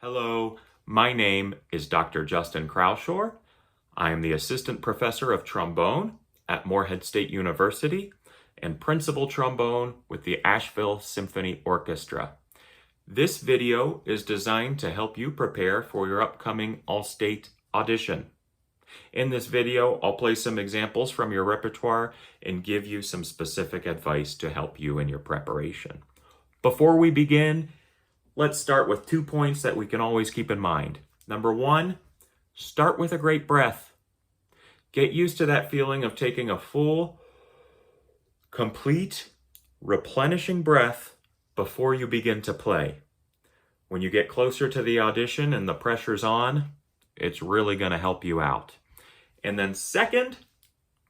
Hello, my name is Dr. Justin Croushore. I am the Assistant Professor of Trombone at Morehead State University and Principal Trombone with the Asheville Symphony Orchestra. This video is designed to help you prepare for your upcoming all-state audition. In this video, I'll play some examples from your repertoire and give you some specific advice to help you in your preparation. Before we begin, let's start with 2 points that we can always keep in mind. Number one, start with a great breath. Get used to that feeling of taking a full, complete, replenishing breath before you begin to play. When you get closer to the audition and the pressure's on, it's really going to help you out. And then second,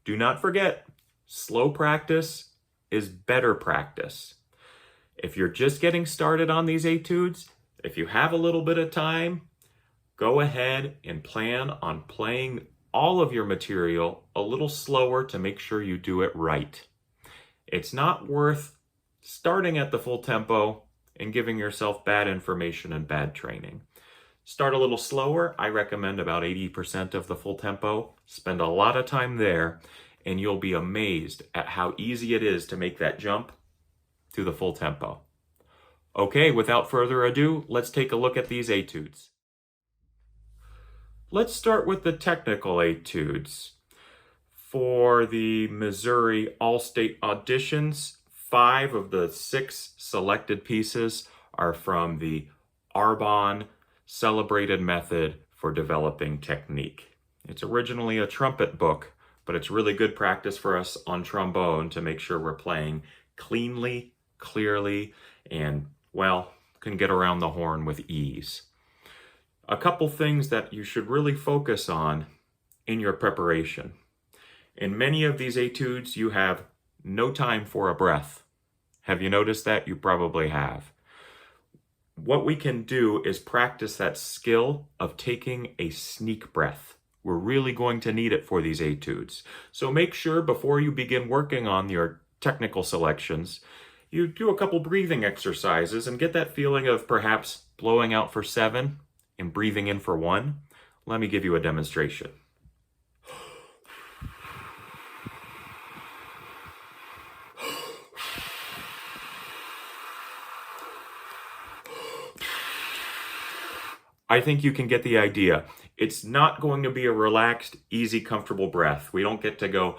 do not forget, slow practice is better practice. If you're just getting started on these etudes, if you have a little bit of time, go ahead and plan on playing all of your material a little slower to make sure you do it right. It's not worth starting at the full tempo and giving yourself bad information and bad training. Start a little slower. I recommend about 80% of the full tempo. Spend a lot of time there, and you'll be amazed at how easy it is to make that jump to the full tempo. Okay, without further ado, let's take a look at these etudes. Let's start with the technical etudes. For the Missouri All-State auditions, 5 of the 6 selected pieces are from the Arbonne Celebrated Method for Developing Technique. It's originally a trumpet book, but it's really good practice for us on trombone to make sure we're playing cleanly, clearly, and, well, can get around the horn with ease. A couple things that you should really focus on in your preparation. In many of these etudes, you have no time for a breath. Have you noticed that? You probably have. What we can do is practice that skill of taking a sneak breath. We're really going to need it for these etudes. So make sure before you begin working on your technical selections, you do a couple breathing exercises and get that feeling of perhaps blowing out for 7 and breathing in for 1. Let me give you a demonstration. I think you can get the idea. It's not going to be a relaxed, easy, comfortable breath. We don't get to go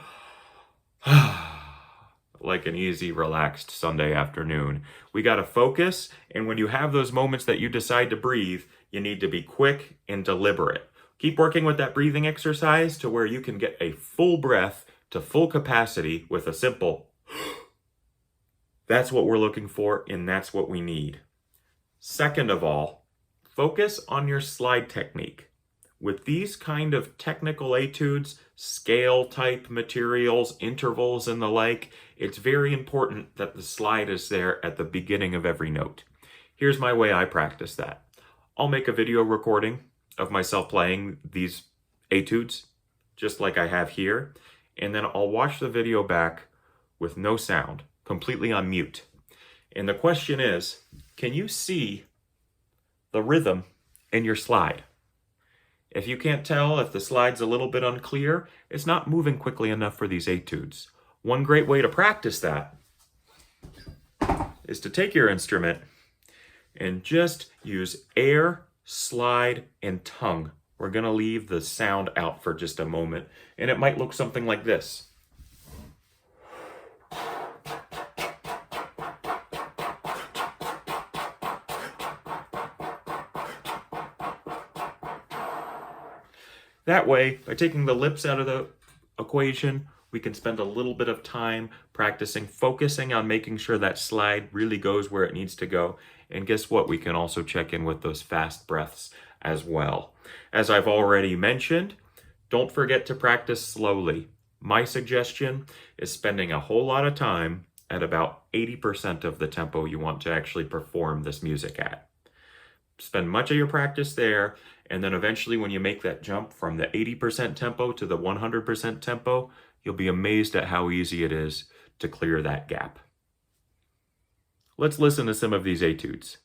like an easy, relaxed Sunday afternoon. We got to focus, and when you have those moments that you decide to breathe, you need to be quick and deliberate. Keep working with that breathing exercise to where you can get a full breath to full capacity with a simple That's what we're looking for, and that's what we need. Second of all, focus on your slide technique. With these kind of technical etudes, scale type materials, intervals, and the like, it's very important that the slide is there at the beginning of every note. Here's my way I practice that. I'll make a video recording of myself playing these etudes, just like I have here, and then I'll watch the video back with no sound, completely on mute. And the question is, can you see the rhythm in your slide? If you can't tell, if the slide's a little bit unclear, it's not moving quickly enough for these etudes. One great way to practice that is to take your instrument and just use air, slide, and tongue. We're going to leave the sound out for just a moment, and it might look something like this. That way, by taking the lips out of the equation, we can spend a little bit of time practicing, focusing on making sure that slide really goes where it needs to go. And guess what? We can also check in with those fast breaths as well. As I've already mentioned, don't forget to practice slowly. My suggestion is spending a whole lot of time at about 80% of the tempo you want to actually perform this music at. Spend much of your practice there, and then eventually when you make that jump from the 80% tempo to the 100% tempo, you'll be amazed at how easy it is to clear that gap. Let's listen to some of these etudes.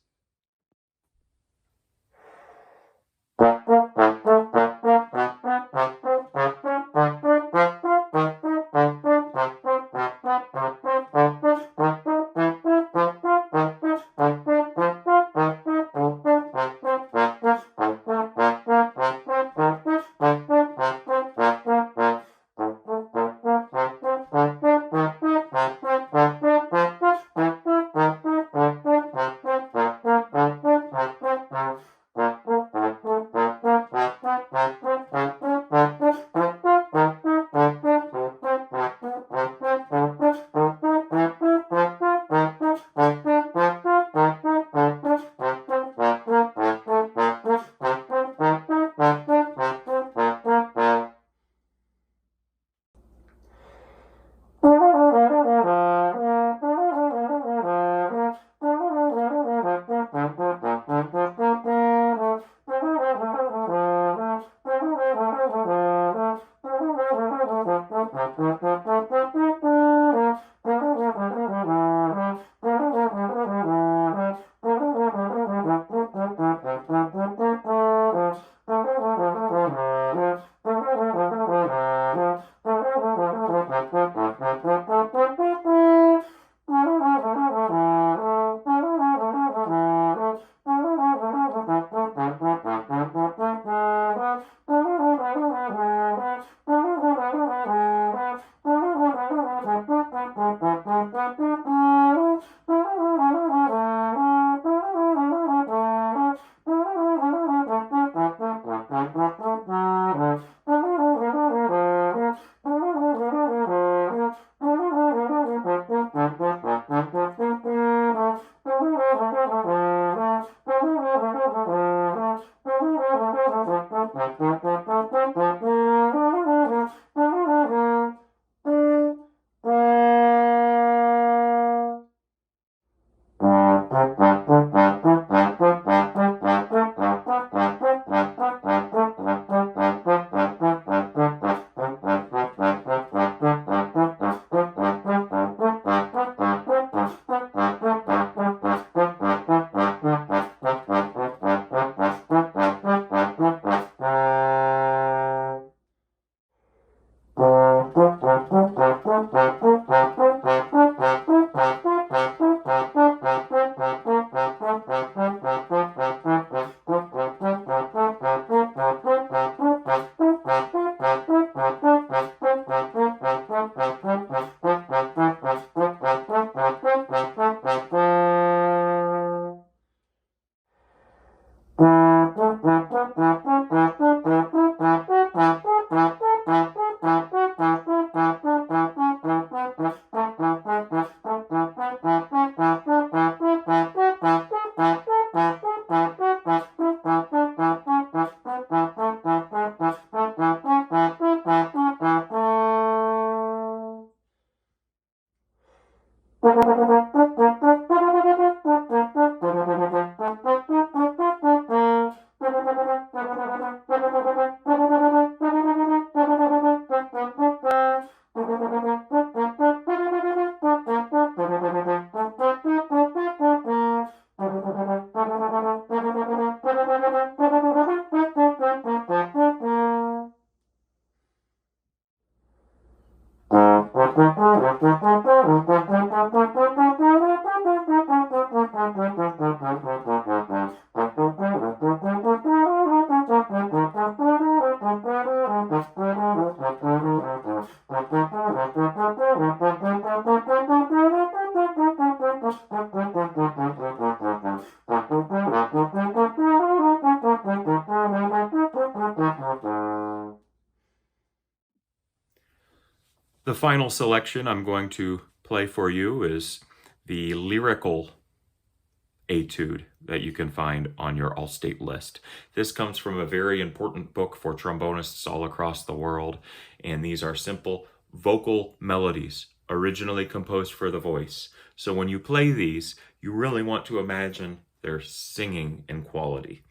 The final selection I'm going to play for you is the lyrical etude that you can find on your All-State list. This comes from a very important book for trombonists all across the world, and these are simple vocal melodies originally composed for the voice. So when you play these, you really want to imagine their singing in quality.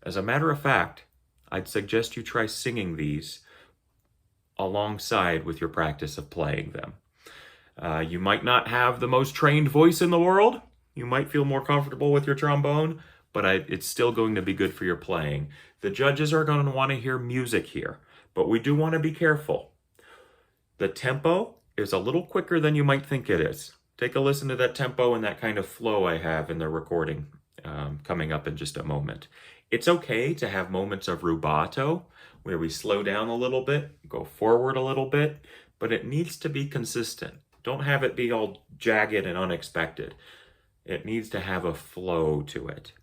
As a matter of fact, I'd suggest you try singing these alongside with your practice of playing them. You might not have the most trained voice in the world. You might feel more comfortable with your trombone, but it's still going to be good for your playing. The judges are going to want to hear music here, but we do want to be careful. The tempo is a little quicker than you might think it is. Take a listen to that tempo and that kind of flow I have in the recording coming up in just a moment. It's okay to have moments of rubato where we slow down a little bit, go forward a little bit, but it needs to be consistent. Don't have it be all jagged and unexpected. It needs to have a flow to it.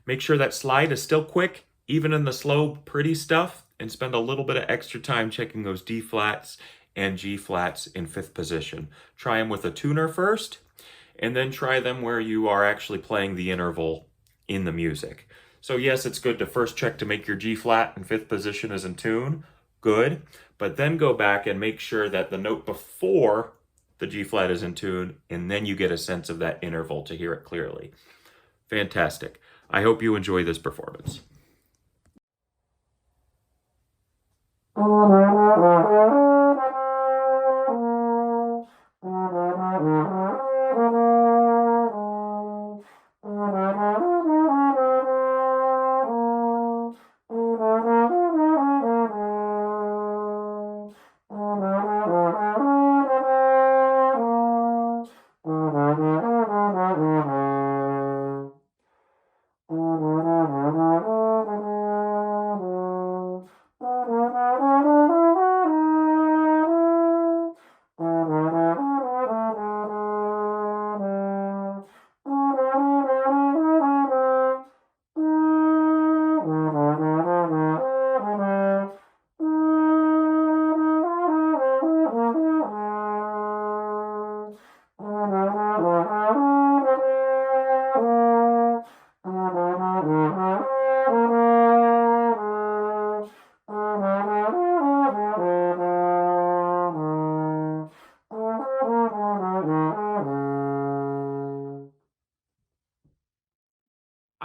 Make sure that slide is still quick, even in the slow, pretty stuff, and spend a little bit of extra time checking those D flats and G flats in 5th position. Try them with a tuner first, and then try them where you are actually playing the interval in the music. So yes, it's good to first check to make your G flat in 5th position is in tune, good, but then go back and make sure that the note before the G flat is in tune, and then you get a sense of that interval to hear it clearly. Fantastic. I hope you enjoy this performance.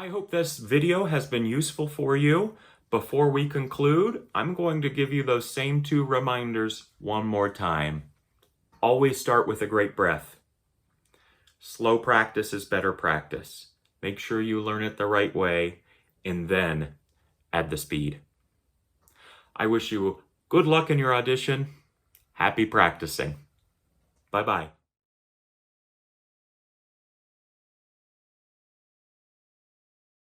I hope this video has been useful for you. Before we conclude, I'm going to give you those same 2 reminders one more time. Always start with a great breath. Slow practice is better practice. Make sure you learn it the right way, and then add the speed. I wish you good luck in your audition. Happy practicing. Bye-bye.